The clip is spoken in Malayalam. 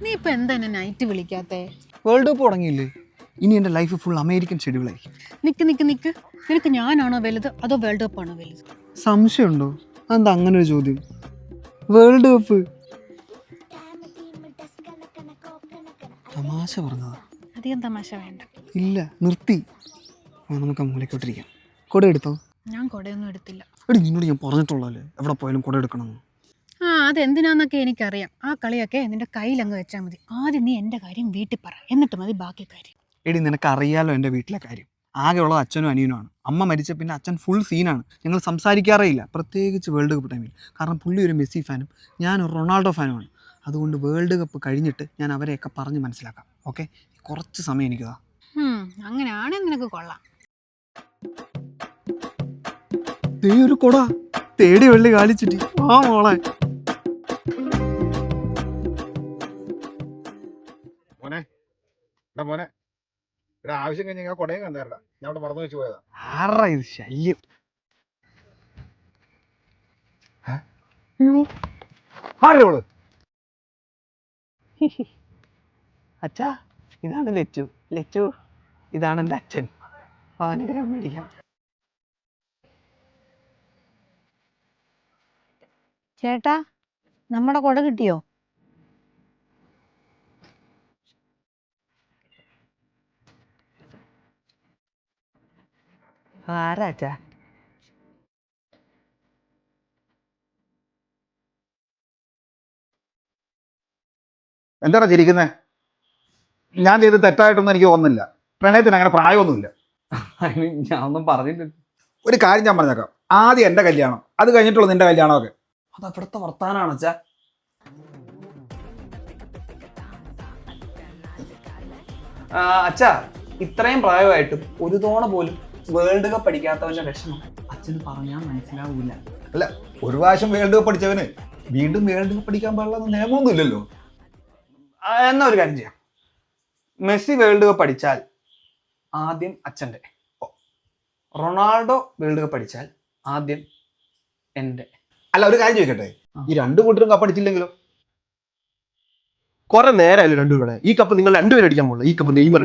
നീ ഇപ്പൊ എന്താ എന്നെ നൈറ്റ് വിളിക്കാത്തേ? വേൾഡ് കപ്പ് തുടങ്ങിയില്ലേ? ഇനി എൻ്റെ ലൈഫ് ഫുൾ അമേരിക്കൻ ഷെഡ്യൂളായിരിക്കും. നിക്ക് നിക്ക് നിക്ക്, നിനക്ക് ഞാനാണോ വലുത് അതോ വേൾഡ് കപ്പ് ആണോ വലുത്? സംശയമുണ്ടോ? അതെന്താ അങ്ങനെ ഒരു ചോദ്യം? വേൾഡ് കപ്പ് തമാശ പറഞ്ഞതാ. അധികം തമാശ വേണ്ട. ഇല്ല, നിർത്തി. നമുക്ക് ആ മൂലക്കോട്ടിരിക്കാം. കുട എടുത്തോ? ഞാൻ കുടയൊന്നും എടുത്തില്ല. എടി നിന്നോട് ഞാൻ പറഞ്ഞിട്ടുള്ളതല്ലേ എവിടെ പോയാലും കുട എടുക്കണമെന്ന്. അതെന്തിനാന്നൊക്കെ എനിക്കറിയാം. ആ കളിയൊക്കെ നിന്റെ കയ്യിലങ്ങ് വെച്ചാൽ മതി. ആദ്യം നീ എൻ്റെ കാര്യം വീട്ടിൽ പറ, എന്നിട്ട് മതി ബാക്കി കാര്യം. എടി നിനക്ക് അറിയാലോ എൻ്റെ വീട്ടിലെ കാര്യം. ആകെ ഉള്ളത് അച്ഛനും അനിയനുമാണ്. അമ്മ മരിച്ച പിന്നെ അച്ഛൻ ഫുൾ സീനാണ്. ഞങ്ങൾ സംസാരിക്കാറേ ഇല്ല, പ്രത്യേകിച്ച് വേൾഡ് കപ്പ് ടൈമിൽ. കാരണം പുള്ളി ഒരു മെസ്സി ഫാനും ഞാനൊരു റൊണാൾഡോ ഫാനുമാണ്. അതുകൊണ്ട് വേൾഡ് കപ്പ് കഴിഞ്ഞിട്ട് ഞാൻ അവരെയൊക്കെ പറഞ്ഞ് മനസ്സിലാക്കാം. ഓക്കെ, കുറച്ച് സമയം എനിക്കതാ. അങ്ങനെയാണെങ്കിൽ നിനക്ക് കൊള്ളാം. ഒരു കൊട തേടി വെള്ളി കാലിച്ചിട്ട് ആ മോളെ. മോനെ മോനെ ആവശ്യം കഴിഞ്ഞ കൊടയും കണ്ടേരണ്ട, ഞാൻ അവിടെ മറന്നു വെച്ച് പോയതാ. ആറാ ഇത് ശല്യം. ആരോള് അച്ഛാ, ഇതാണ് ലച്ചു. ലച്ചു, ഇതാണ് എൻ്റെ അച്ഛൻ. അനുഗ്രഹം മേടിക്കാം. ചേട്ടാ, നമ്മുടെ കൊട കിട്ടിയോ? ആരാ അച്ഛാ? എന്താണ് ചിരിക്കുന്നേ? ഞാൻ ചെയ്ത് തെറ്റായിട്ടൊന്നും എനിക്ക് തോന്നുന്നില്ല. പ്രണയത്തിന് അങ്ങനെ പ്രായമൊന്നുമില്ല. ഞാൻ ഒന്നും പറഞ്ഞിട്ടില്ല. ഒരു കാര്യം ഞാൻ പറഞ്ഞേക്കാം, ആദ്യം എൻ്റെ കല്യാണം, അത് കഴിഞ്ഞിട്ടുള്ള നിന്റെ കല്യാണമൊക്കെ. അത് അവിടുത്തെ വർത്താനാണ് അച്ഛാ. അച്ഛാ, ഇത്രയും പ്രായമായിട്ടും ഒരു തവണ പോലും വേൾഡ് കപ്പ് പഠിക്കാത്തവന്റെ വിഷമം അച്ഛന് പറഞ്ഞാൽ മനസ്സിലാവൂല. അല്ല, ഒരു പ്രാവശ്യം വേൾഡ് കപ്പ് പഠിച്ചവന് വീണ്ടും വേൾഡ് കപ്പ് പഠിക്കാൻ പാടില്ല നിയമമൊന്നും ഇല്ലല്ലോ. എന്നാ ഒരു കാര്യം ചെയ്യാം. മെസ്സി വേൾഡ് കപ്പ് അടിച്ചാൽ ആദ്യം അച്ഛൻ്റെ, റൊണാൾഡോ വേൾഡ് കപ്പ് അടിച്ചാൽ ആദ്യം എൻ്റെ. അല്ല, ഒരു കാര്യം ചോദിക്കട്ടെ, ഈ രണ്ടു കൂട്ടരും കപ്പ് അടിച്ചില്ലെങ്കിലോ? കുറെ നേരമല്ലോ രണ്ടുപേരുടെ. ഈ കപ്പ് നിങ്ങൾ രണ്ടുപേരും അടിക്കാൻ പോകുള്ളൂ. ഈ കപ്പ് നെയ്മർ